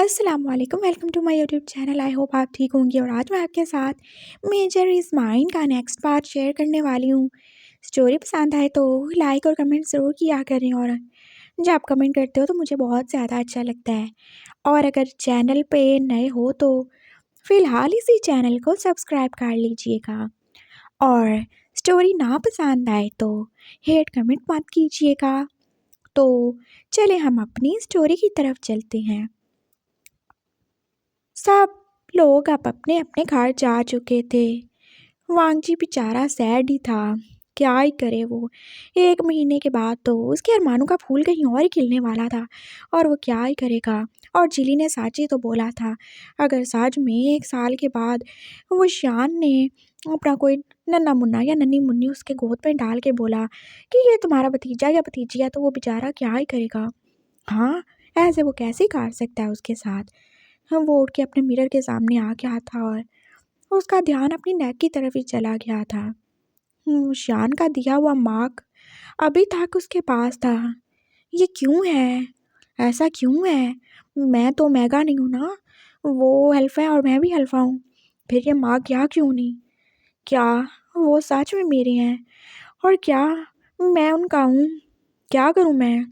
अस्सलाम वालेकुम, welcome to my YouTube channel. I hope आप ठीक होंगे और आज मैं आपके साथ मेजर इज़ माइन का नेक्स्ट पार्ट शेयर करने वाली हूँ। स्टोरी पसंद आए तो लाइक और कमेंट ज़रूर किया करें और जब आप कमेंट करते हो तो मुझे बहुत ज़्यादा अच्छा लगता है। और अगर चैनल पे नए हो तो फ़िलहाल इसी चैनल को सब्सक्राइब कर लीजिएगा और स्टोरी ना पसंद आए तो हेट कमेंट मत कीजिएगा। तो चलें हम अपनी स्टोरी की तरफ चलते हैं। सब लोग अब अपने अपने घर जा चुके थे। वांगजी बेचारा सैड ही था। क्या ही करे वो। 1 महीने के बाद तो उसके अरमानों का फूल कहीं और ही खिलने वाला था और वो क्या ही करेगा। और जिली ने सच ही तो बोला था। अगर सच में 1 साल के बाद वो शान ने अपना कोई नन्ना मुन्ना या नन्नी मुन्नी उसके गोद पे डाल के बोला कि ये तुम्हारा भतीजा या भतीजी है तो वो बेचारा क्या ही करेगा। हाँ, ऐसे वो कैसे कर सकता है उसके साथ। वो उठ के अपने मिरर के सामने आ गया था और उसका ध्यान अपनी नेक की तरफ ही चला गया था। शान का दिया हुआ मार्क अभी तक उसके पास था। ये क्यों है? ऐसा क्यों है? मैं तो मेगा नहीं हूँ ना। वो अल्फा है और मैं भी अल्फा हूँ। फिर ये मार्क यहाँ क्यों नहीं? क्या वो सच में मेरे हैं? और क्या मैं उनका हूँ? क्या करूँ मैं?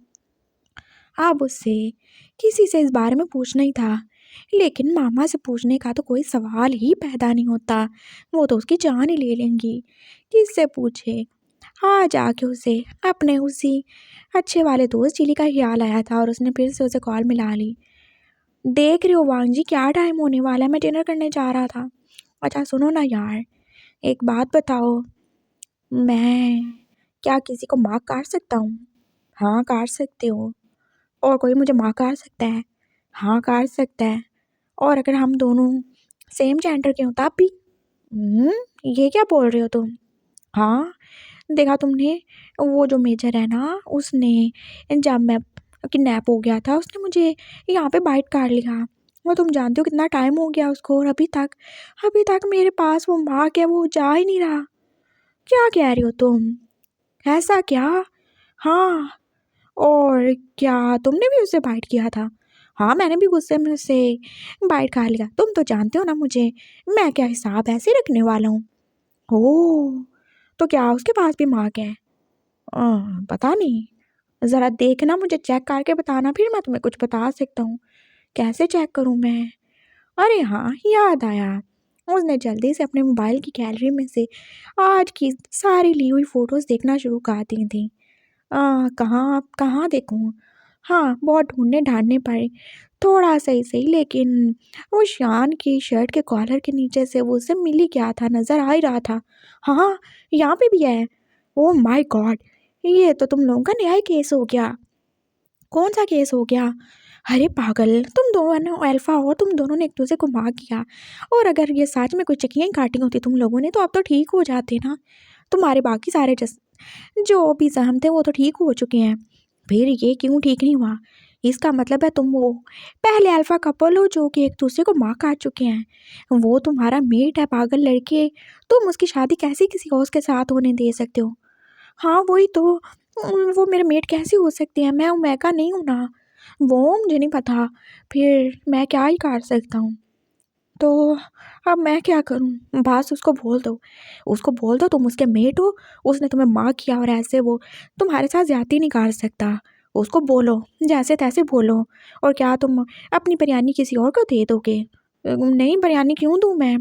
अब उससे किसी से इस बारे में पूछना ही था, लेकिन मामा से पूछने का तो कोई सवाल ही पैदा नहीं होता। वो तो उसकी जान ही ले लेंगी। किससे पूछे? आज आके उसे अपने उसी अच्छे वाले दोस्त चिली का ख्याल आया था और उसने फिर से उसे कॉल मिला ली। देख रही हो वांग जी, क्या टाइम होने वाला है, मैं डिनर करने जा रहा था। अच्छा सुनो ना यार, एक बात बताओ, मैं क्या किसी को मार्क काट सकता हूँ? हाँ काट सकते हो। और कोई मुझे माँ काट सकता है? हाँ काट सकता है। और अगर हम दोनों सेम जेंडर के हों तब भी? ये क्या बोल रहे हो तुम? हाँ, देखा तुमने, वो जो मेजर है ना उसने, जब मैं किडनैप हो गया था उसने मुझे यहाँ पे बाइट कर लिया। और तुम जानते हो कितना टाइम हो गया उसको और अभी तक मेरे पास वो मार्क है, वो जा ही नहीं रहा। क्या कह रही हो तुम? ऐसा क्या? हाँ। और क्या तुमने भी उससे बाइट किया था? हाँ, मैंने भी गुस्से में उससे बाइट खा लिया। तुम तो जानते हो ना मुझे, मैं क्या हिसाब ऐसे रखने वाला हूँ। ओह! तो क्या उसके पास भी मार्क है? पता नहीं। ज़रा देखना, मुझे चेक करके बताना, फिर मैं तुम्हें कुछ बता सकता हूँ। कैसे चेक करूँ मैं? अरे हाँ, याद आया। उसने जल्दी से अपने मोबाइल की गैलरी में से आज की सारी ली हुई फ़ोटोज़ देखना शुरू कर दी थी। कहाँ देखूँ? हाँ, बहुत ढूँढने ढाँढने पड़े। थोड़ा सही लेकिन वो शान की शर्ट के कॉलर के नीचे से वो उससे मिल ही गया था, नज़र आ ही रहा था। हाँ, यहाँ पे भी है। Oh my God! ये तो तुम लोगों का नया ही केस हो गया। कौन-सा केस हो गया? अरे पागल! तुम दोनों अल्फ़ा हो, तुम दोनों ने एक-दूसरे को मार किया और अगर ये सच में कोई चक्कियाँ ही काटी होती तुम लोगों ने तो अब तो ठीक हो जाते ना। तुम्हारे बाकी सारे जो भी ज़ख्म थे वो तो ठीक हो चुके हैं। फिर ये क्यों ठीक नहीं हुआ? इसका मतलब है तुम वो पहले अल्फ़ा कपल हो जो कि एक-दूसरे को मार काट चुके हैं। वो तुम्हारा मेट है पागल लड़के, तुम उसकी शादी कैसे किसी और के साथ होने दे सकते हो? हाँ, वही तो। वो मेरे मेट कैसे हो सकते हैं? मैं ओमेगा नहीं हूँ ना। वो मुझे नहीं पता। फिर मैं क्या ही कर सकता हूँ? तो अब मैं क्या करूँ? बस उसको बोल दो तुम उसके मेट हो, उसने तुम्हें मार किया और ऐसे वो तुम्हारे साथ ज़्यादती नहीं कर सकता। उसको बोलो, जैसे-तैसे बोलो। और क्या तुम अपनी बिरयानी किसी और को दे दोगे? नहीं, बिरयानी क्यों दूँ मैं?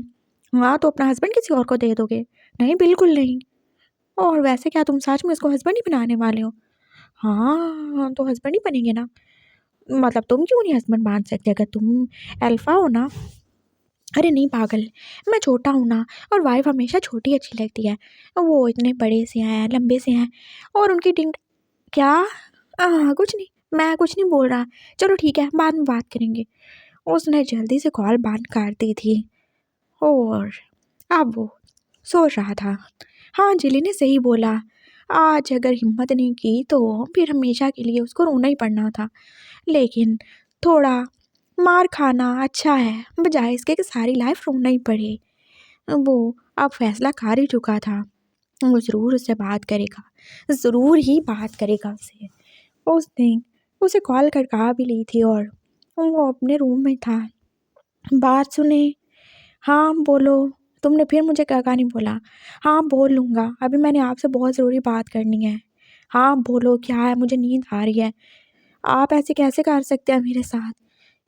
हाँ, तो अपना हस्बैंड किसी और को दे दोगे? नहीं, बिल्कुल नहीं। और वैसे क्या तुम सच में उसको हस्बैंड ही बनाने वाले हो? हाँ, तो हस्बैंड ही बनेंगे ना। मतलब तुम क्यों नहीं हस्बैंड बन सकते अगर तुम अल्फ़ा हो ना? अरे नहीं पागल, मैं छोटा हूँ ना और वाइफ़ हमेशा छोटी अच्छी लगती है। वो इतने बड़े से हैं, लंबे से हैं और उनकी डिंग क्या? कुछ नहीं, मैं कुछ नहीं बोल रहा। चलो ठीक है, बाद में बात करेंगे। उसने जल्दी से कॉल बंद कर दी थी और अब वो सोच रहा था। हाँ, जिली ने सही बोला। आज अगर हिम्मत नहीं की तो फिर हमेशा के लिए उसको रोना ही पड़ना था। लेकिन थोड़ा मार खाना अच्छा है, बजाय इसके कि सारी लाइफ रोना ही पड़े। वो अब फैसला कर ही चुका था। वो ज़रूर उससे बात करेगा, ज़रूर ही बात करेगा उससे। उसने उसे कॉल कर कहा भी ली थी और वो अपने रूम में था। बात सुने। हाँ बोलो। तुमने फिर मुझे क्या नहीं बोला। हाँ बोल लूँगा, अभी मैंने आपसे बहुत ज़रूरी बात करनी है। हाँ बोलो क्या है, मुझे नींद आ रही है। आप ऐसे कैसे कर सकते हैं मेरे साथ?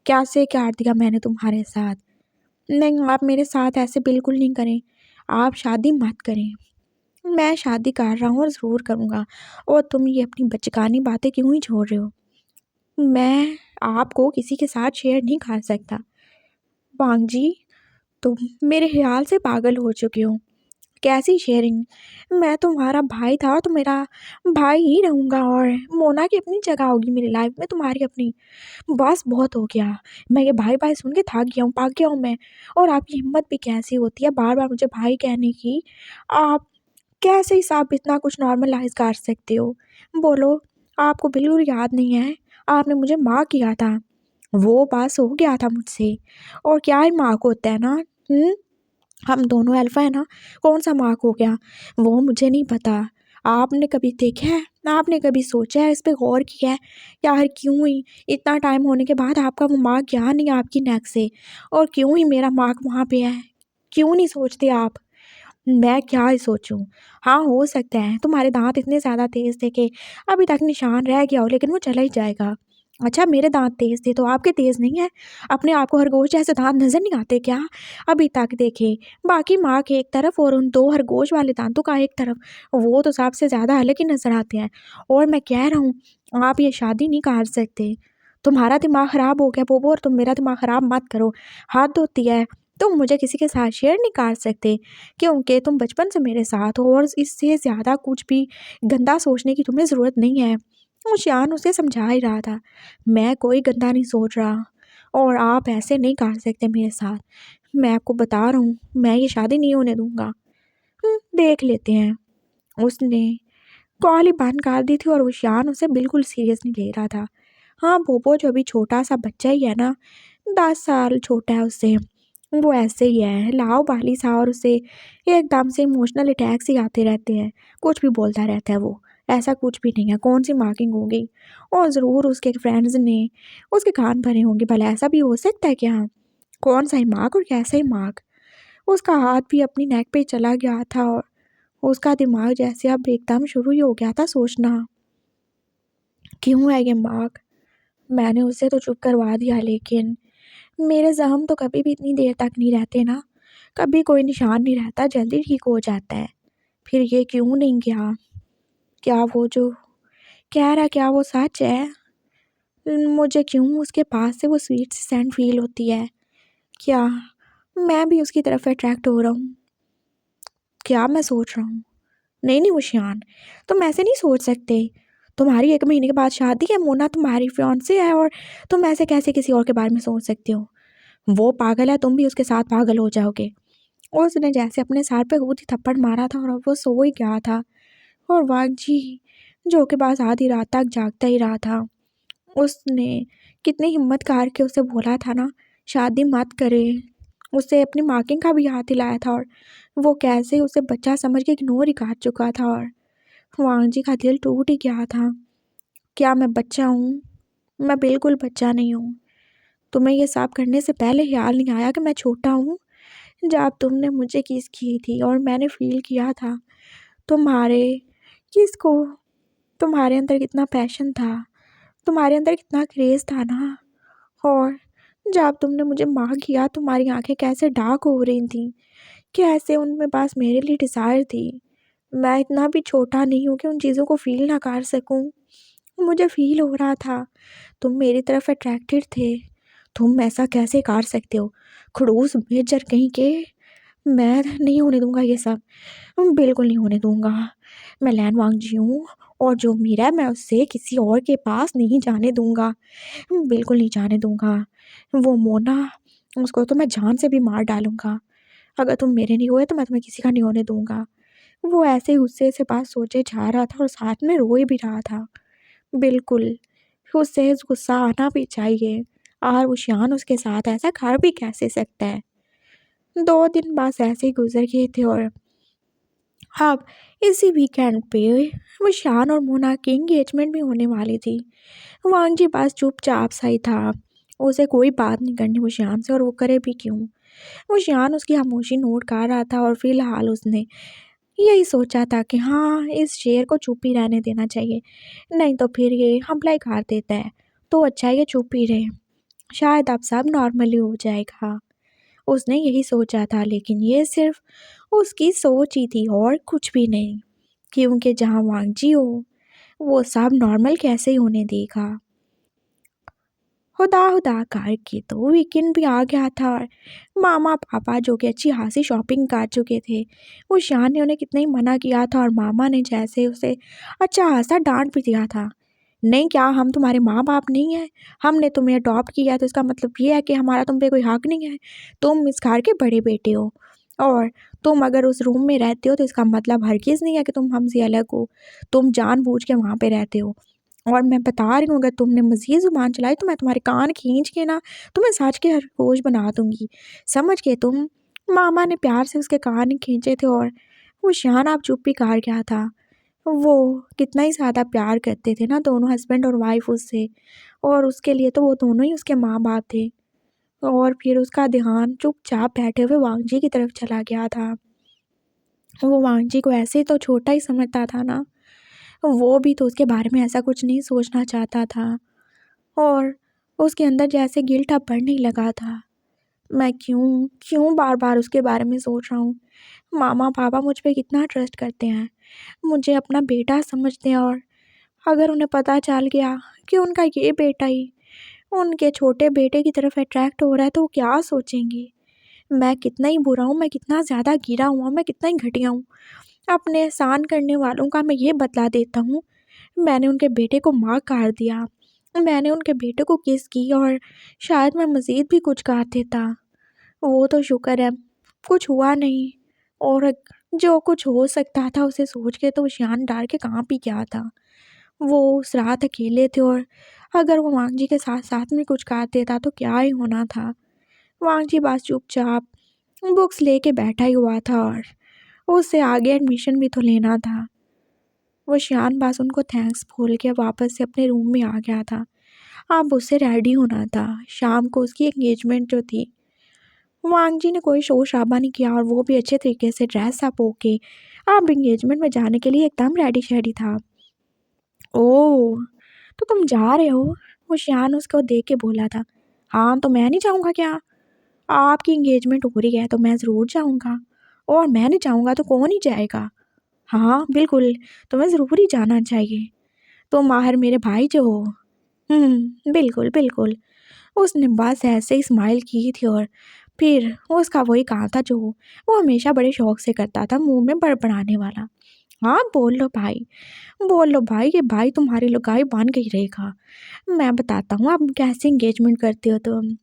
कैसे कर दिया मैंने तुम्हारे साथ? नहीं, आप मेरे साथ ऐसे बिल्कुल नहीं करें। आप शादी मत करें। मैं शादी कर रहा हूँ और ज़रूर करूँगा। और तुम ये अपनी बचकानी बातें क्यों ही छोड़ रहे हो? मैं आपको किसी के साथ शेयर नहीं कर सकता। वांग जी, तुम मेरे ख्याल से पागल हो चुके हो। कैसी शेयरिंग? मैं तुम्हारा भाई था तो मेरा भाई ही रहूँगा, और मोना की अपनी जगह होगी मेरी लाइफ में, तुम्हारी अपनी। बस बहुत हो गया। मैं ये भाई भाई सुन के थक गया हूँ, पक गया हूँ मैं। और आपकी हिम्मत भी कैसी होती है बार बार मुझे भाई कहने की? आप कैसे इस आप इतना कुछ नॉर्मलाइज कर सकते हो? बोलो। आपको बिल्कुल याद नहीं है आपने मुझे माँ किया था? वो पास हो गया था मुझसे। और क्या ही मार्क होता है ना। हम दोनों अल्फा है ना, कौन सा मार्क हो गया वो मुझे नहीं पता। आपने कभी देखा है? आपने कभी सोचा है, इस पे गौर किया है यार, क्यों ही इतना टाइम होने के बाद आपका वो मार्क गया नहीं आपकी नेक से? और क्यों ही मेरा मार्क वहाँ पे है? क्यों नहीं सोचते आप? मैं क्या ही सोचूं? हाँ हो सकता है तुम्हारे दांत इतने ज़्यादा तेज़ थे कि अभी तक निशान रह गया हो, लेकिन वो चला ही जाएगा। अच्छा, मेरे दांत तेज़ थे तो आपके तेज़ नहीं है? अपने आप को खरगोश जैसे दांत नज़र नहीं आते क्या? अभी तक देखे, बाकी माँ के एक तरफ और उन दो खरगोश वाले दांतों का एक तरफ, वो तो सबसे ज़्यादा अलग ही नज़र आते हैं। और मैं कह रहा हूँ, आप ये शादी नहीं कर सकते। तुम्हारा दिमाग ख़राब हो गया बोबो, और तुम मेरा दिमाग ख़राब मत करो। हद होती है। तुम मुझे किसी के साथ शेयर नहीं कर सकते, क्योंकि तुम बचपन से मेरे साथ हो, और इससे ज़्यादा कुछ भी गंदा सोचने की तुम्हें ज़रूरत नहीं है। वो शान उसे समझा ही रहा था। मैं कोई गंदा नहीं सोच रहा, और आप ऐसे नहीं कर सकते मेरे साथ। मैं आपको बता रहा हूँ, मैं ये शादी नहीं होने दूंगा। देख लेते हैं। उसने कॉल ही बंद कर दी थी, और वो शान उसे बिल्कुल सीरियस नहीं ले रहा था। हाँ बोबो जो अभी छोटा सा बच्चा ही है ना, 10 साल छोटा है उससे, वो ऐसे ही है लाओ बाली सा, और उसे एकदम से इमोशनल अटैक्स ही आते रहते हैं। कुछ भी बोलता रहता है वो। ऐसा कुछ भी नहीं है, कौन सी मार्किंग हो गई? और ज़रूर उसके फ्रेंड्स ने उसके कान भरे होंगे। भला ऐसा भी हो सकता है क्या? कौन सा ही मार्क और कैसा ही मार्क? उसका हाथ भी अपनी नेक पे चला गया था, और उसका दिमाग जैसे अब एकदम शुरू ही हो गया था सोचना, क्यों है ये मार्क? मैंने उसे तो चुप करवा दिया, लेकिन मेरे ज़ख्म तो कभी भी इतनी देर तक नहीं रहते ना। कभी कोई निशान नहीं रहता, जल्दी ठीक हो जाता है। फिर ये क्यों नहीं गया? क्या वो जो कह रहा, क्या वो सच है? मुझे क्यों उसके पास से वो स्वीट सी सेंट फील होती है? क्या मैं भी उसकी तरफ अट्रैक्ट हो रहा हूँ? क्या मैं सोच रहा हूँ? नहीं नहीं मुशियान, तुम ऐसे नहीं सोच सकते। तुम्हारी 1 महीने के बाद शादी है, मोना तुम्हारी फियांसे है, और तुम ऐसे कैसे किसी और के बारे में सोच सकते हो? वो पागल है, तुम भी उसके साथ पागल हो जाओगे। उसने जैसे अपने सर पे खुद ही थप्पड़ मारा था, और अब वो सो ही गया था। और वाघ जी जो के पास आधी रात तक जागता ही रहा था। उसने कितनी हिम्मत कर के उसे बोला था ना, शादी मत करे। उसे अपनी मार्किंग का भी हाथ हिलाया था, और वो कैसे उसे बच्चा समझ के इग्नोर ही कर चुका था। और वांग जी का दिल टूट ही गया था। क्या मैं बच्चा हूँ? मैं बिल्कुल बच्चा नहीं हूँ। तुम्हें ये सब करने से पहले ख्याल नहीं आया कि मैं छोटा हूँ? जब तुमने मुझे किस की थी और मैंने फील किया था तुम्हारे किसको, तुम्हारे अंदर कितना पैशन था, तुम्हारे अंदर कितना क्रेज़ था ना। और जब तुमने मुझे माँ किया, तुम्हारी आंखें कैसे डार्क हो रही थी, कैसे उनमें बस मेरे लिए डिज़ायर थी। मैं इतना भी छोटा नहीं हूँ कि उन चीज़ों को फील ना कर सकूँ। मुझे फील हो रहा था तुम मेरी तरफ अट्रैक्टेड थे। तुम ऐसा कैसे कर सकते हो? खड़ूस बेइज्जत कहीं के। मैं नहीं होने दूंगा ये सब। बिल्कुल नहीं होने दूंगा। मैं लैन वांग जी हूँ, और जो मेरा है मैं उससे किसी और के पास नहीं जाने दूंगा। बिल्कुल नहीं जाने दूंगा। वो मोना, उसको तो मैं जान से भी मार डालूंगा। अगर तुम मेरे नहीं हुए तो मैं तुम्हें किसी का नहीं होने दूंगा। वो ऐसे ही गुस्से से बात सोचे जा रहा था, और साथ में रोए भी रहा था। बिल्कुल, उससे गुस्सा आना भी चाहिए। और वो शान उसके साथ ऐसा कर भी कैसे सकता है? 2 दिन बस ऐसे ही गुजर गए थे, और अब इसी वीकेंड पे वो शान और मोना की एंगेजमेंट भी होने वाली थी। वांग जी बस चुपचाप सा ही था। उसे कोई बात नहीं करनी वो शियान से, और वो करे भी क्यों। वो शियान उसकी खामोशी नोट कर रहा था और फिलहाल उसने यही सोचा था कि हाँ, इस शेर को चुप ही रहने देना चाहिए, नहीं तो फिर ये हमला ही कर देता है। तो अच्छा है ये चुप ही रहे, शायद अब सब नॉर्मली हो जाएगा। उसने यही सोचा था, लेकिन ये सिर्फ उसकी सोच ही थी और कुछ भी नहीं, क्योंकि जहाँ वांगजी हो वो सब नॉर्मल कैसे होने देगा। खुदा खुदा करके तो वीकेंड भी आ गया था और मामा पापा जो कि अच्छी खासी शॉपिंग कर चुके थे, वो शान ने उन्हें कितना ही मना किया था और मामा ने जैसे उसे अच्छा खासा डांट भी दिया था। नहीं, क्या हम तुम्हारे माँ बाप नहीं हैं? हमने तुम्हें अडॉप्ट किया तो इसका मतलब ये है कि हमारा तुम पे कोई हक नहीं है। तुम इस घर के बड़े बेटे हो, और तुम अगर उस रूम में रहते हो तो इसका मतलब हरगिज़ नहीं है कि तुम हमसे अलग हो। तुम जानबूझ के वहाँ पे रहते हो, और मैं बता रही हूँ अगर तुमने मज़ीद ज़ुबान चलाई तो मैं तुम्हारे कान खींच के ना तुम्हें सच के खरगोश बना दूँगी। समझ गए तुम? मामा ने प्यार से उसके कान खींचे थे और वो शान अब चुप ही कर गया था। वो कितना ही ज़्यादा प्यार करते थे ना दोनों हस्बैंड और वाइफ उससे, और उसके लिए तो वो दोनों ही उसके माँ-बाप थे। और फिर उसका ध्यान चुपचाप बैठे हुए वांगजी की तरफ चला गया था। वो वांगजी को ऐसे तो छोटा ही समझता था ना, वो भी तो उसके बारे में ऐसा कुछ नहीं सोचना चाहता था, और उसके अंदर जैसे गिल्ट अब बढ़ने लगा था। मैं क्यों क्यों बार-बार उसके बारे में सोच रहा हूँ। मामा-पापा मुझ पे कितना ट्रस्ट करते हैं, मुझे अपना बेटा समझते हैं, और अगर उन्हें पता चल गया कि उनका ये बेटा ही उनके छोटे बेटे की तरफ अट्रैक्ट हो रहा है तो वो क्या सोचेंगे। मैं कितना ही बुरा हूँ, मैं कितना ज़्यादा गिरा हुआ हूँ, मैं कितना ही घटिया हूँ। अपने एहसान करने वालों का मैं ये बतला देता हूँ, मैंने उनके बेटे को मार काट दिया, मैंने उनके बेटे को किस की, और शायद मैं मज़ीद भी कुछ कर देता। वो तो शुक्र है कुछ हुआ नहीं, और जो कुछ हो सकता था उसे सोच के तो शान डर के काँप ही गया था। वो उस रात अकेले थे, और अगर वो वांगजी के साथ साथ में कुछ कर देता तो क्या ही होना था। वांगजी बस चुपचाप बुक्स लेके बैठा ही हुआ था, और उससे आगे एडमिशन भी तो लेना था। वो शान बस उनको थैंक्स बोल के वापस से अपने रूम में आ गया था। अब उसे रेडी होना था, शाम को उसकी एंगेजमेंट जो थी। वांगजी ने कोई शोर शराबा नहीं किया, और वो भी अच्छे तरीके से ड्रेस अप होके अब एंगेजमेंट में जाने के लिए एकदम रेडी शेडी था। ओह! तो तुम जा रहे हो? वो शियान उसको देख के बोला था। हाँ, तो मैं नहीं जाऊँगा क्या? आपकी एंगेजमेंट हो रही है तो मैं ज़रूर जाऊँगा, और मैं नहीं जाऊँगा तो कौन ही जाएगा? हाँ, बिल्कुल, तुम्हें ज़रूर ही जाना चाहिए। तुम माहिर मेरे भाई जो हो। बिल्कुल, बिल्कुल। उसने बस ऐसे ही स्माइल की थी, और फिर उसका वही काम था जो वो हमेशा बड़े शौक से करता था, मुँह में बड़बड़ाने वाला। हाँ, बोल लो भाई, ये भाई तुम्हारी लुगाई बन गई रहेगा। मैं बताता हूँ अब कैसे एंगेजमेंट करते हो तुम।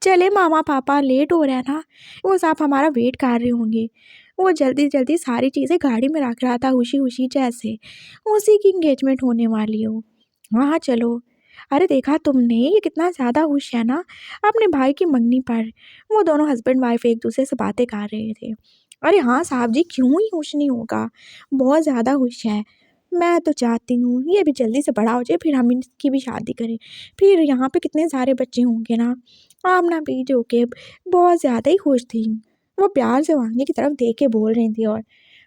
चले मामा पापा लेट हो रहा है ना, वो सब हमारा वेट कर रहे होंगे। वो जल्दी-जल्दी सारी चीज़ें गाड़ी में रख रहा था खुशी-खुशी जैसे उसी की एंगेजमेंट होने वाली हो। हाँ, हाँ, चलो। अरे देखा तुमने ये कितना ज़्यादा खुश है ना अपने भाई की मंगनी पर। वो दोनों हस्बैंड वाइफ एक-दूसरे से बातें कर रहे थे। अरे हाँ साहब जी, क्यों ही खुश नहीं होगा, बहुत ज़्यादा खुश है। मैं तो चाहती हूँ ये भी जल्दी से बड़ा हो जाए, फिर हम इसकी भी शादी करें। फिर यहाँ पे कितने सारे बच्चे होंगे ना। आमना भी जो कि बहुत ज़्यादा ही खुश थी। वो प्यार से वांगजी की तरफ देख के बोल रही थी, और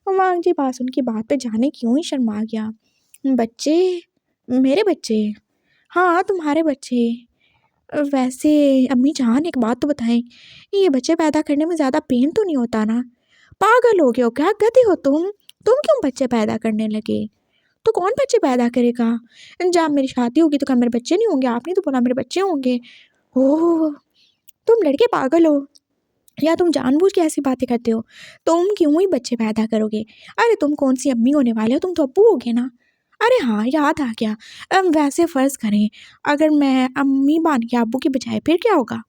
वांगजी पास उनकी बात पे जाने क्यों ही शर्मा गया। बच्चे? मेरे बच्चे? हाँ, तुम्हारे बच्चे। वैसे अम्मी जान एक बात तो बताएँ, ये बच्चे पैदा करने में ज़्यादा पेन तो नहीं होता ना? पागल हो गए हो क्या? गधे हो तुम? तुम क्यों बच्चे पैदा करने लगे? तो कौन बच्चे पैदा करेगा? जब मेरी शादी होगी तो क्या मेरे बच्चे नहीं होंगे? आपने तो बोला मेरे बच्चे होंगे। ओह! तुम लड़के पागल हो, या तुम जानबूझ के ऐसी बातें करते हो? तुम क्यों ही बच्चे पैदा करोगे? अरे तुम कौन-सी अम्मी होने वाले हो? तुम तो अब्बू होगे ना? अरे हाँ, याद आ गया। वैसे फ़र्ज़ करें अगर मैं अम्मी बन गया अब्बू की बजाय, फिर क्या होगा?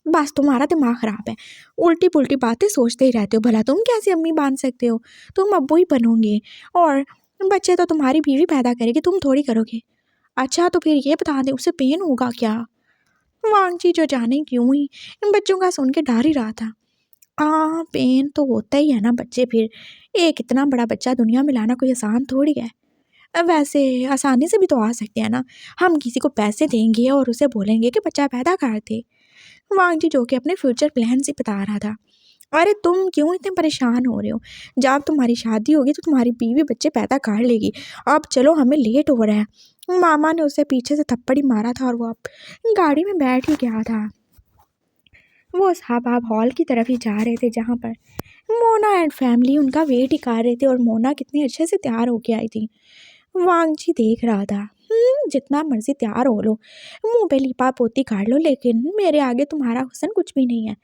बस तुम्हारा दिमाग ख़राब है। उल्टी-पुल्टी बातें सोचते ही रहते हो। भला तुम कैसे अम्मी बन सकते हो? तुम अब्बू ही बनोगे, और बच्चे तो तुम्हारी बीवी पैदा करेगी, तुम थोड़ी करोगे। अच्छा तो फिर ये बता दें उससे पेन होगा क्या? वांगची जो जाने क्यों ही इन बच्चों का सुन के डर ही रहा था। हाँ, पेन तो होता ही है ना बच्चे फिर। एक इतना बड़ा बच्चा दुनिया में लाना कोई आसान थोड़ी है। वैसे आसानी से भी तो आ सकते हैं ना। हम किसी को पैसे देंगे और उसे बोलेंगे कि बच्चा पैदा कर दे। वांग जी जो कि अपने फ्यूचर प्लान से बता रहा था। अरे तुम क्यों इतने परेशान हो रहे हो? जब तुम्हारी शादी होगी तो तुम्हारी बीवी बच्चे पैदा कर लेगी। अब चलो, हमें लेट हो रहा है। मामा ने उसे पीछे से थप्पड़ ही मारा था और वो अब गाड़ी में बैठ ही गया था। वो साहब आप हॉल की तरफ ही जा रहे थे जहाँ पर मोना एंड फैमिली उनका वेट ही कर रहे थे और मोना कितने अच्छे से तैयार होके आई थी। वांग जी देख रहा था। जितना मर्जी तैयार हो लो, मुंह पे लिपा पोती कर लो, लेकिन मेरे आगे तुम्हारा हुस्न कुछ भी नहीं है।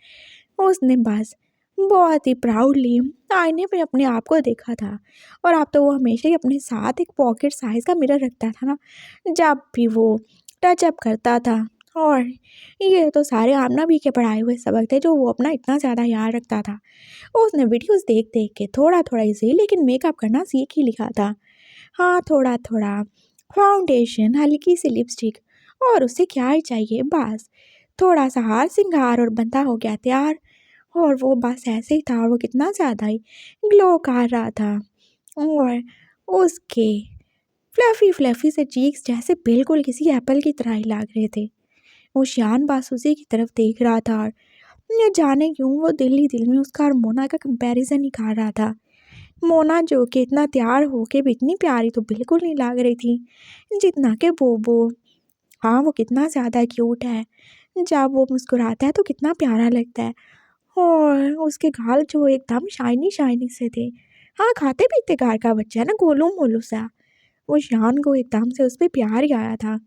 उसने बस बहुत ही प्राउडली आईने में अपने आप को देखा था। और अब तो वो हमेशा ही अपने साथ एक पॉकेट साइज का मिरर रखता था ना, जब भी वो टचअप करता था। और ये तो सारे आमना भी के पढ़ाए हुए सबक थे जो वो अपना इतना ज़्यादा याद रखता था। उसने वीडियोस देख देख के थोड़ा थोड़ा ही सही लेकिन मेकअप करना सीख ही लिखा था। हाँ, थोड़ा थोड़ा फाउंडेशन, हल्की सी लिपस्टिक, और उससे क्या ही चाहिए, बस थोड़ा सा हार सिंगार और बंदा हो गया तैयार। और वो बस ऐसे ही था और वो कितना ज़्यादा ही ग्लो कर रहा था। और उसके फ्लफ़ी फ्लफ़ी से चीक्स जैसे बिल्कुल किसी एप्पल की तरह ही लग रहे थे। वो शान बस उसी की तरफ देख रहा था और न जाने क्यों वो दिल ही दिल में उसका और मोना का कंपैरिजन ही कर रहा था। मोना जो कि इतना तैयार होके भी इतनी प्यारी तो बिल्कुल नहीं लग रही थी जितना कि बोबो। हाँ, वो कितना ज़्यादा क्यूट है। जब वो मुस्कुराता है तो कितना प्यारा लगता है। और उसके गाल जो एकदम शाइनी शाइनी से थे। हाँ, खाते पीते घर का बच्चा है ना, गोलू मोलू सा। वो शान को एकदम से उस पर प्यार ही आया था।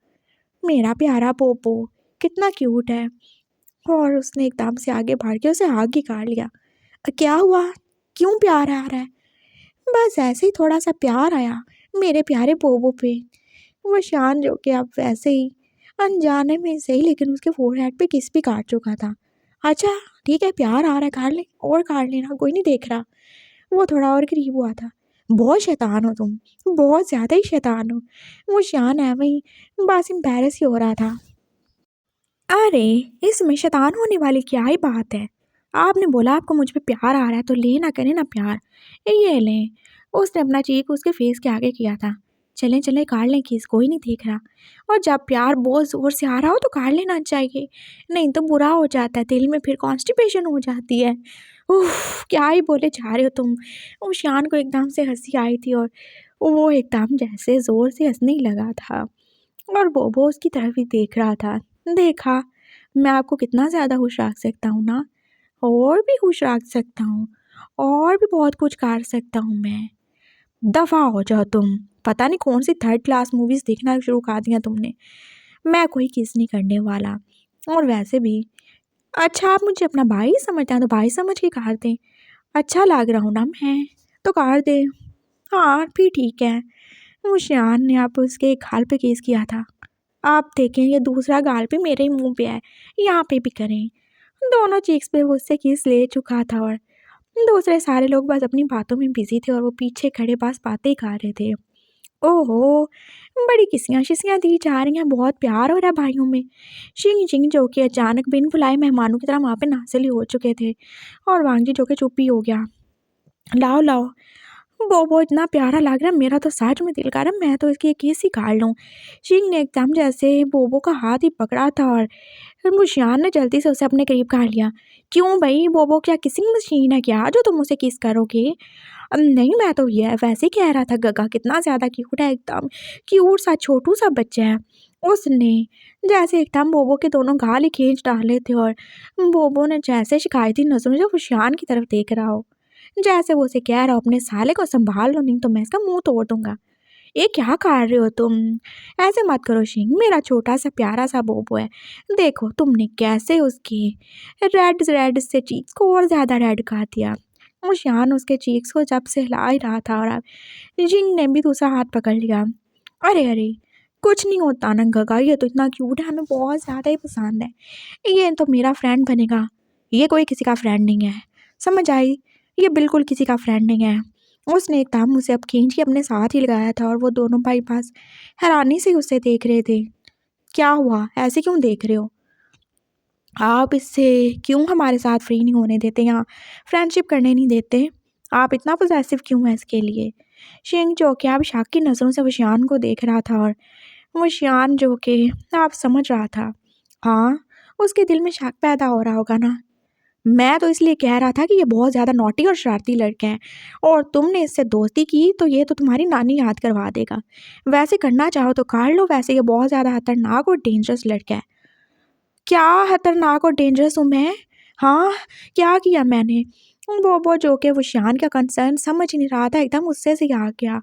मेरा प्यारा पोपो कितना क्यूट है। और उसने एकदम से आगे बढ़ के उसे आग ही काट लिया। क्या हुआ? क्यों प्यार आ रहा है? बस ऐसे ही थोड़ा सा प्यार आया मेरे प्यारे पोपो पे। वो शान जो कि अब वैसे ही अनजाने में सही लेकिन उसके फोरहेड पे किस भी काट चुका था। अच्छा, ठीक है, प्यार आ रहा है, काट ले और काट लेना, कोई नहीं देख रहा। वो थोड़ा और करीब हुआ था। बहुत शैतान हो तुम, बहुत ज़्यादा ही शैतान हो। वो शान है वही, बस एम्बैरस ही हो रहा था। अरे, इसमें शैतान होने वाली क्या ही बात है? आपने बोला आपको मुझ पे प्यार आ रहा है तो ले ना करें ना प्यार। ये लें। उसने अपना चीक उसके फेस के आगे किया था। चलें चलें, काट लें किस, कोई नहीं देख रहा। और जब प्यार बहुत ज़ोर से आ रहा हो तो काट लेना चाहिए, नहीं तो बुरा हो जाता है, दिल में फिर कॉन्स्टिपेशन हो जाती है। उफ, क्या ही बोले जा रहे हो तुम। उस शान को एकदम से हंसी आई थी और वो एकदम जैसे ज़ोर से हंसने ही लगा था। और बोबो उसकी तरफ ही देख रहा था। देखा, मैं आपको कितना ज़्यादा खुश रख सकता हूँ ना, और भी खुश रख सकता हूँ, और भी बहुत कुछ कर सकता हूँ मैं। दफ़ा हो जाओ तुम, पता नहीं कौन सी थर्ड क्लास मूवीज़ देखना शुरू कर दिया तुमने। मैं कोई किस नहीं करने वाला। और वैसे भी अच्छा, आप मुझे अपना भाई समझते हैं तो भाई समझ के कर दें। अच्छा लग रहा हूँ ना मैं, तो कर दे। हाँ, फिर ठीक है। मुशियान ने आप उसके एक गाल पे केस किया था। आप देखें, ये दूसरा गाल भी मेरे ही मुंह पे है, यहाँ पे भी करें। दोनों चीक्स पे वो उससे किस ले चुका था और दूसरे सारे लोग बस अपनी बातों में बिजी थे और वो पीछे खड़े बस बातें ही कर रहे थे। ओहो, बड़ी किसियाँ शिसियाँ दी जा रही हैं, बहुत प्यार हो रहा है भाइयों में। शिंग शिंग जो कि अचानक बिन बुलाए मेहमानों की तरह वहाँ पे नासिल ही हो चुके थे। और वांगजी जो कि चुप ही हो गया। लाओ लाओ, वो इतना प्यारा लग रहा है, मेरा तो सच में दिल कर रहा है मैं तो इसकी एक किस ही काट लूँ। शिंग ने एकदम जैसे बोबो का हाथ ही पकड़ा था और मुशियान ने जल्दी से उसे अपने करीब कर लिया। क्यों भाई, बोबो क्या किसिंग मशीन है क्या जो तुम उसे किस करोगे? नहीं, मैं तो ये वैसे ही कह रहा था, गगा कितना ज़्यादा क्यूट है, एकदम क्यूट सा छोटू सा बच्चा है। उसने जैसे एकदम बोबो के दोनों गाल ही खींच डाले थे और बोबो ने जैसे शिकायती नज़रों से खुशियान की तरफ देख रहा हो, जैसे वो उसे कह रहा हो अपने साले को संभाल लो नहीं तो मैं इसका मुंह तोड़ दूंगा। ये क्या कर रहे हो तुम? ऐसे मत करो शिंग, मेरा छोटा सा प्यारा सा बोबो है। देखो तुमने कैसे उसकी रेड रेड से चीक्स को और ज़्यादा रेड कर दिया। वो शान उसके चीक्स को जब से हिला ही रहा था और अब जिंग ने भी दूसरा हाथ पकड़ लिया। अरे अरे, कुछ नहीं होता ना गगा, ये तो इतना क्यूट है, हमें बहुत ज़्यादा ही पसंद है। ये तो मेरा फ्रेंड बनेगा। ये कोई किसी का फ्रेंड नहीं है, समझ आई? ये बिल्कुल किसी का फ्रेंड नहीं है। उसने एकदम उसे अब खींच के अपने साथ ही लगाया था और वो दोनों भाई बस हैरानी से उसे देख रहे थे। क्या हुआ, ऐसे क्यों देख रहे हो? आप इससे क्यों हमारे साथ फ्री नहीं होने देते, यहाँ फ्रेंडशिप करने नहीं देते? आप इतना पॉसेसिव क्यों है इसके लिए? शिंग जो कि अब शक की नज़रों से वशियान को देख रहा था और वशियान जो कि आप समझ रहा था। हाँ, उसके दिल में शक पैदा हो रहा होगा ना। मैं तो इसलिए कह रहा था कि ये बहुत ज़्यादा नॉटी और शरारती लड़के हैं और तुमने इससे दोस्ती की तो ये तो तुम्हारी नानी याद करवा देगा। वैसे करना चाहो तो कर लो, वैसे ये बहुत ज़्यादा खतरनाक और डेंजरस लड़का है। क्या खतरनाक और डेंजरस हूँ मैं? हाँ, क्या किया मैंने? वो जो कि वशियान का कंसर्न समझ ही नहीं रहा था, एकदम गुस्से से आ गया।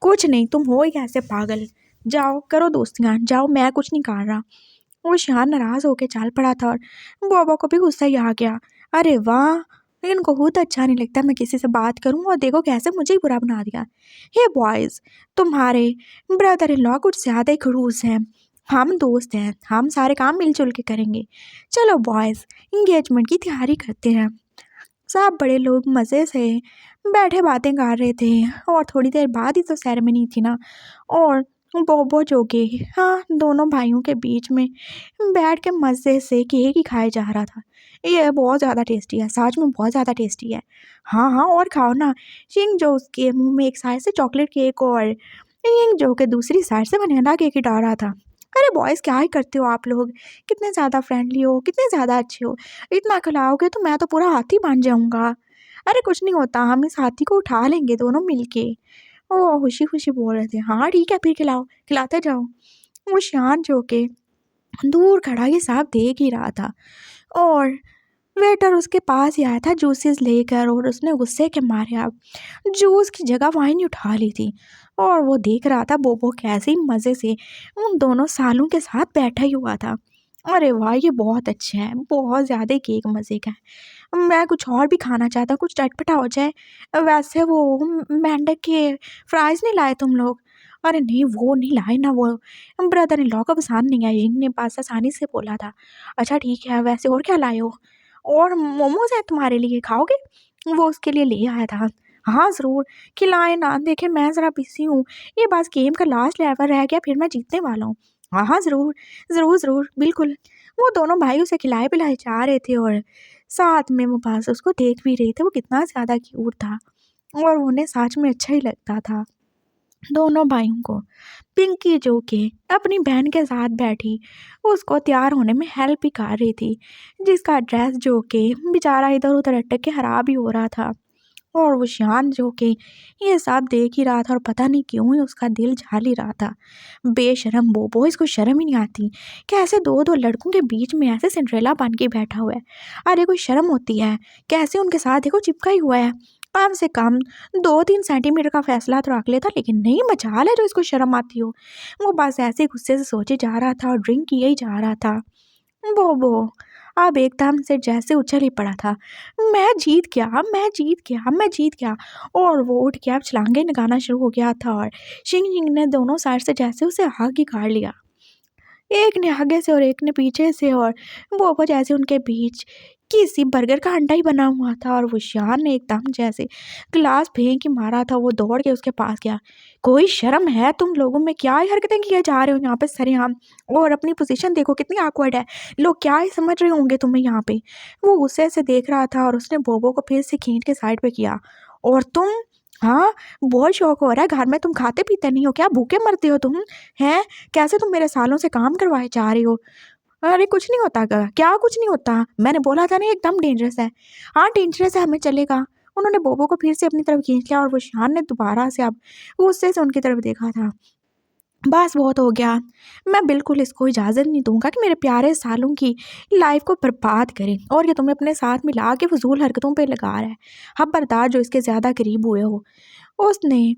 कुछ नहीं, तुम हो ही कैसे पागल। जाओ करो दोस्तियाँ, जाओ, मैं कुछ नहीं कर रहा। वो शान नाराज़ होके चल पड़ा था और बोबो को भी गुस्सा ही आ गया। अरे वाह, इनको खुद अच्छा नहीं लगता मैं किसी से बात करूं और देखो कैसे मुझे ही बुरा बना दिया। हे बॉयज़, तुम्हारे ब्रदर इन लॉ कुछ ज़्यादा ही खड़ूस हैं। हम दोस्त हैं, हम सारे काम मिलजुल के करेंगे। चलो बॉयज़, इंगेजमेंट की तैयारी करते हैं। सब बड़े लोग मज़े से बैठे बातें कर रहे थे और थोड़ी देर बाद ही तो सेरेमनी थी ना। और बोबो जो कि हाँ, दोनों भाइयों के बीच में बैठ के मज़े से केक ही खाया जा रहा था। ये बहुत ज़्यादा टेस्टी है, सच में बहुत ज़्यादा टेस्टी है। हाँ हाँ, और खाओ ना। शिंग जो उसके मुंह में एक साइड से चॉकलेट केक और यिंग जो के दूसरी साइड से बनाना केक ही डाल रहा था। अरे बॉयज़, क्या ही करते हो आप लोग? कितने ज़्यादा फ्रेंडली हो, कितने ज़्यादा अच्छे हो। इतना खिलाओगे तो मैं तो पूरा हाथी बन जाऊंगा। अरे कुछ नहीं होता, हम इस हाथी को उठा लेंगे दोनों मिलके। ओह, खुशी खुशी बोल रहे थे। हाँ ठीक है, फिर खिलाओ, खिलाते जाओ। वो शान जो के दूर खड़ा ये सब देख ही रहा था और वेटर उसके पास ही आया था जूसेस लेकर और उसने गुस्से के मारे अब जूस की जगह वाइन ही उठा ली थी। और वो देख रहा था बोबो कैसे ही मज़े से उन दोनों सालों के साथ बैठा ही हुआ था। अरे वाह, ये बहुत अच्छा है, बहुत ज़्यादा ही केक मज़े का है। मैं कुछ और भी खाना चाहता हूँ, कुछ चटपटा हो जाए। वैसे वो मेंढक के फ्राइज़ नहीं लाए तुम लोग? अरे नहीं, वो नहीं लाए ना, वो ब्रदर इन लॉ को पसंद नहीं आई, ने पास आसानी से बोला था। अच्छा ठीक है, वैसे और क्या लाए हो? और मोमोज़ हैं तुम्हारे लिए, खाओगे? वो उसके लिए ले आया था। हाँ ज़रूर, खिलाएँ ना। देखिए मैं ज़रा बिज़ी हूँ, ये बस गेम का लास्ट लेवल रह गया, फिर मैं जीतने वाला हूँ। हाँ हाँ, ज़रूर ज़रूर ज़रूर, बिल्कुल। वो दोनों भाई उसे खिलाए-पिलाए जा रहे थे और साथ में वो बस उसको देख भी रहे थे, वो कितना ज़्यादा क्यूट था और उन्हें सच में अच्छा ही लगता था, दोनों भाइयों को। पिंकी जो कि अपनी बहन के साथ बैठी उसको तैयार होने में हेल्प भी कर रही थी, जिसका ड्रेस जो कि बेचारा इधर-उधर अटक के खराब ही हो रहा था। और वो शान जो कि ये सब देख ही रहा था और पता नहीं क्यों ही उसका दिल झाल ही रहा था। बेशरम बोबो, इसको शर्म ही नहीं आती। कैसे दो-दो लड़कों के बीच में ऐसे सिंड्रेला बन के बैठा हुआ है। अरे कोई शर्म होती है? कैसे उनके साथ देखो चिपका ही हुआ है। कम से कम 2-3 सेंटीमीटर का फैसला तो रख लेता, लेकिन नहीं, मजाल है जो इसको शर्म आती हो। वो बस ऐसे ही गुस्से से सोचे जा रहा था और ड्रिंक किए ही जा रहा था। बोबो अब एकदम से जैसे उछल ही पड़ा था। मैं जीत गया, मैं जीत गया, मैं जीत गया। और वो उठ के अब छलांगे लगाना शुरू हो गया था और शिंग शिंग ने दोनों साइड से जैसे उसे आग ही काट लिया। एक ने आगे से और एक ने पीछे से और बोबो जैसे उनके बीच किसी बर्गर का अंडा ही बना हुआ था और वो शान ने एकदम जैसे ग्लास फेंक के मारा था, वो दौड़ के उसके पास गया। कोई शर्म है तुम लोगों में? क्या ही हरकतें किए जा रहे हो यहाँ पे सरेआम? और अपनी पोजीशन देखो कितनी awkward है। लोग क्या ही समझ रहे होंगे तुम्हें यहाँ पे? वो गुस्से से देख रहा था और उसने बोबो को फिर से खींच के साइड पे किया। और तुम? हाँ, बहुत शौक हो रहा है, घर में तुम खाते पीते नहीं हो क्या? भूखे मरते हो तुम? हैं? कैसे तुम मेरे सालों से काम करवाए जा रही हो? अरे कुछ नहीं होता क्या कुछ नहीं होता? मैंने बोला था ना एकदम डेंजरस है। हाँ डेंजरस है, हमें चलेगा। उन्होंने बोबो को फिर से अपनी तरफ खींच लिया और वो शान ने दोबारा से अब गुस्से से उनकी तरफ देखा था। बस बहुत हो गया। मैं बिल्कुल इसको इजाज़त नहीं दूँगा कि मेरे प्यारे सालों की लाइफ को बर्बाद करे और ये तुम्हें अपने साथ मिला के फ़िज़ूल हरकतों पे लगा रहा है। खबरदार जो इसके ज़्यादा करीब हुए हो। उसने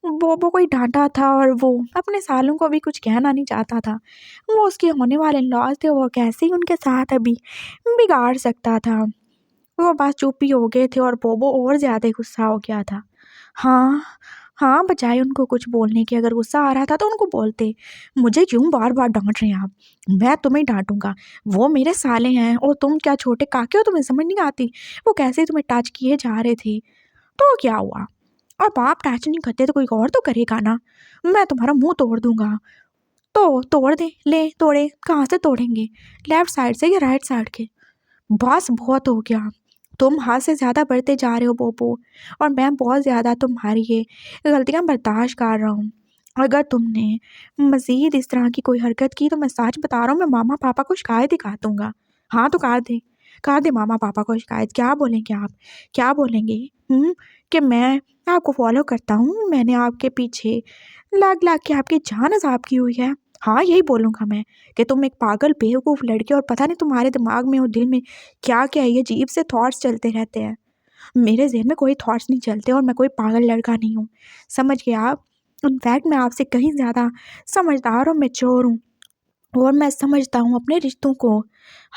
बोबो को ही डाँटा था और वो अपने सालों को भी कुछ कहना नहीं चाहता था। वो उसके होने वाले लॉज़ थे, वो कैसे ही उनके साथ अभी बिगाड़ सकता था। वो बस चुप ही हो गए थे और बोबो और ज़्यादा ही गुस्सा हो गया था। हाँ, हाँ, बजाय उनको कुछ बोलने के, अगर गुस्सा आ रहा था तो उनको बोलते। मुझे क्यों बार-बार डाँट रहे हैं आप? मैं तुम्हें डाँटूँगा। वो मेरे साले हैं और तुम क्या छोटे काके हो, तुम्हें समझ नहीं आती? वो कैसे तुम्हें टच किए जा रहे थे, तो क्या हुआ? अब आप टच नहीं करते तो कोई और तो करेगा ना। मैं तुम्हारा मुँह तोड़ दूँगा। तो तोड़ दे, ले तोड़े, कहाँ से तोड़ेंगे? लेफ्ट साइड से या राइट साइड के? बस बहुत हो गया। तुम हद से ज़्यादा बढ़ते जा रहे हो बोबो, और मैं बहुत ज़्यादा तुम्हारी ये गलतियाँ बर्दाश्त कर रहा हूँ। अगर तुमने मज़ीद इस तरह की कोई हरकत की तो मैं सच बता रहा हूँ, मैं मामा पापा को शिकायत ही कर दूँगा। हाँ, तो कर दे मामा पापा को शिकायत। क्या बोलेंगे आप? क्या बोलेंगे? कि मैं आपको फ़ॉलो करता हूँ, मैंने आपके पीछे लग के आपकी जान अज़ाब की हुई है। हाँ, यही बोलूँगा मैं कि तुम एक पागल बेवकूफ़ लड़की, और पता नहीं तुम्हारे दिमाग में और दिल में क्या-क्या ये अजीब से थॉट्स चलते रहते हैं। मेरे ज़हन में कोई थॉट्स नहीं चलते, और मैं कोई पागल लड़का नहीं हूँ, समझ गए आप? इनफैक्ट मैं आपसे कहीं ज़्यादा समझदार और मैच्योर हूँ, और मैं समझता हूँ अपने रिश्तों को।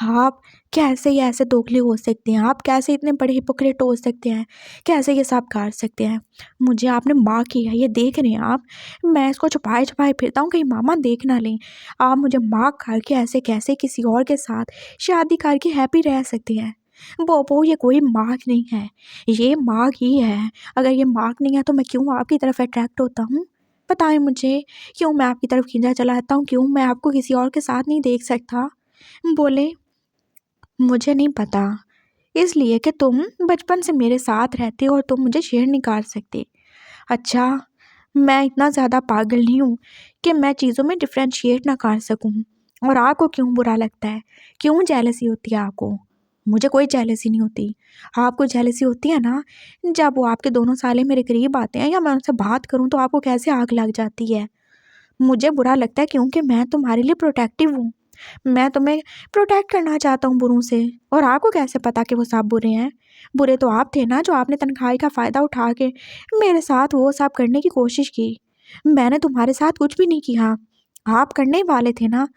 आप कैसे ये ऐसे दोगले हो सकते हैं? आप कैसे इतने बड़े हिपोक्रेट हो सकते हैं? कैसे ये सब कर सकते हैं? मुझे आपने माँ किया, ये देख रहे हैं आप? मैं इसको छुपाए-छुपाए फिरता हूँ, कहीं मामा देख ना लें। आप मुझे माँ करके ऐसे कैसे किसी और के साथ शादी करके हैप्पी रह सकते हैं? वो ये कोई मार्क नहीं है, ये मार्क ही है। अगर ये मार्क नहीं है तो मैं क्यों आपकी तरफ अट्रैक्ट होता हूँ? बताएँ मुझे, क्यों मैं आपकी तरफ खींचा चला आता हूँ? क्यों मैं आपको किसी और के साथ नहीं देख सकता? बोले, मुझे नहीं पता, इसलिए कि तुम बचपन से मेरे साथ रहते हो और तुम मुझे शेयर नहीं कर सकते। अच्छा, मैं इतना ज़्यादा पागल नहीं हूँ कि मैं चीज़ों में डिफ़रेंशिएट ना कर सकूँ। और आपको क्यों बुरा लगता है? क्यों जेलसी होती है आपको? मुझे कोई जेलसी नहीं होती। आपको जेलसी होती है ना, जब वो आपके दोनों साले मेरे करीब आते हैं या मैं उनसे बात करूँ तो आपको कैसे आग लग जाती है। मुझे बुरा लगता है क्योंकि मैं तुम्हारे लिए प्रोटेक्टिव हूँ। मैं तुम्हें प्रोटेक्ट करना चाहता हूँ बुरों से, और आपको कैसे पता कि वो सब बुरे हैं? बुरे तो आप थे ना, जो आपने तन्हाई का फ़ायदा उठा के मेरे साथ वो सब करने की कोशिश की। मैंने तुम्हारे साथ कुछ भी नहीं किया, आप करने ही वाले थे ना।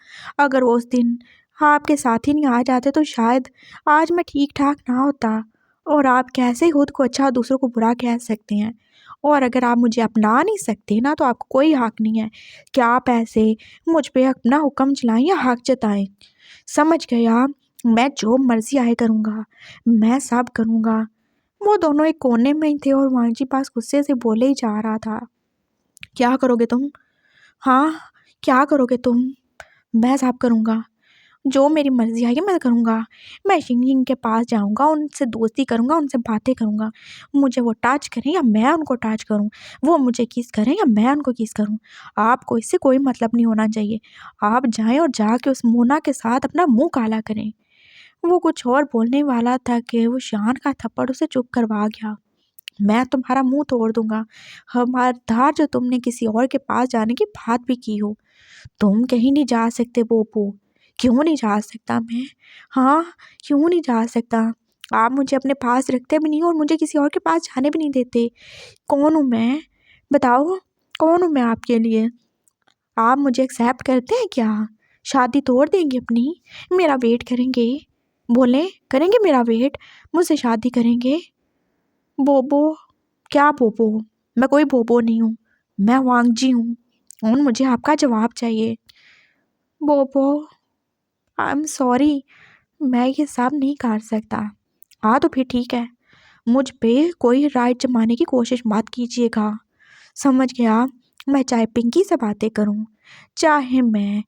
अगर उस दिन आपके साथी नहीं आ जाते तो शायद आज मैं ठीक-ठाक ना होता, और आप कैसे खुद को अच्छा और दूसरों को बुरा कह सकते हैं? और अगर आप मुझे अपना नहीं सकते ना, तो आपको कोई हक़ नहीं है कि आप ऐसे मुझ पे अपना हुक्म चलाएँ या हक़ जताएँ। समझ गए आप? मैं जो मर्ज़ी आए करूँगा, मैं सब करूँगा। वो दोनों एक कोने में ही थे, और वांगजी पास गुस्से से बोले ही जा रहा था, क्या करोगे तुम? हाँ, क्या करोगे तुम? मैं सब करूँगा। जो मेरी मर्ज़ी आएगी मैं करूँगा। मैं शिनगिंग के पास जाऊँगा, उनसे दोस्ती करूँगा, उनसे बातें करूँगा। मुझे वो टच करें या मैं उनको टच करूँ, वो मुझे किस करें या मैं उनको किस करूँ, आपको इससे कोई मतलब नहीं होना चाहिए। आप जाएँ और जाके उस मोना के साथ अपना मुँह काला करें। वो कुछ और बोलने वाला था कि वो शान का थप्पड़ उसे चुप करवा गया। मैं तुम्हारा मुँह तोड़ दूँगा, खबरदार जो तुमने किसी और के पास जाने की बात भी की हो। तुम कहीं नहीं जा सकते बोबो। क्यों नहीं जा सकता मैं? हाँ, क्यों नहीं जा सकता? आप मुझे अपने पास रखते भी नहीं और मुझे किसी और के पास जाने भी नहीं देते। कौन हूँ मैं? बताओ, कौन हूँ मैं आपके लिए? आप मुझे एक्सेप्ट करते हैं क्या? शादी तोड़ देंगे अपनी? मेरा वेट करेंगे? बोलें, करेंगे मेरा वेट? मुझसे शादी करेंगे? बोबो, क्या बोबो? मैं कोई बोबो नहीं हूँ। मैं वांगजी हूँ, और मुझे आपका जवाब चाहिए। बोबो, आई एम सॉरी, मैं ये सब नहीं कर सकता। हाँ, तो फिर ठीक है। मुझ पे कोई राइट जमाने की कोशिश मत कीजिएगा। समझ गया? मैं चाहे पिंकी से बातें करूँ, चाहे मैं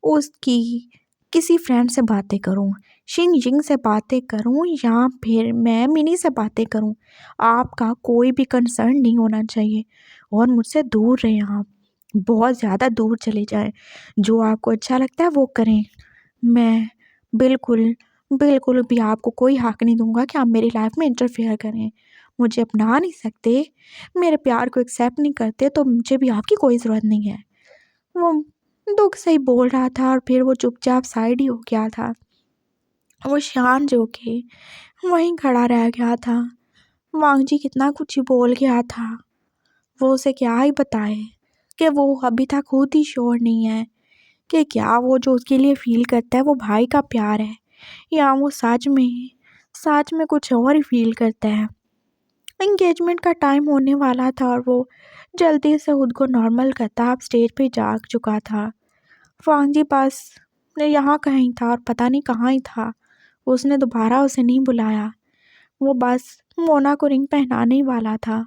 उसकी किसी फ्रेंड से बातें करूँ, शिंग-जिंग से बातें करूँ, या फिर मैं मिनी से बातें करूँ, आपका कोई भी कंसर्न नहीं होना चाहिए, और मुझसे दूर रहें आप। बहुत ज़्यादा दूर चले जाएँ। जो आपको अच्छा लगता है वो करें। मैं बिल्कुल, बिल्कुल भी आपको कोई हक़ नहीं दूँगा कि आप मेरी लाइफ़ में इंटरफेयर करें। मुझे अपना नहीं सकते, मेरे प्यार को एक्सेप्ट नहीं करते, तो मुझे भी आपकी कोई ज़रूरत नहीं है। वो दुःख से ही बोल रहा था, और फिर वो चुपचाप साइड ही हो गया था। वो शान जो कि वहीं खड़ा रह गया था। वांगजी कितना कुछ ही बोल गया था। वो उसे क्या ही बताए कि वो अभी तक खुद ही श्योर नहीं है कि क्या वो जो उसके लिए फ़ील करता है वो भाई का प्यार है, या वो सच में कुछ और ही फ़ील करता है। एंगेजमेंट का टाइम होने वाला था, और वो जल्दी से खुद को नॉर्मल करता अब स्टेज पे जा चुका था। वांगजी बस यहाँ कहीं था, और पता नहीं कहाँ ही था। उसने दोबारा उसे नहीं बुलाया। वो बस मोना को रिंग पहनाने ही वाला था।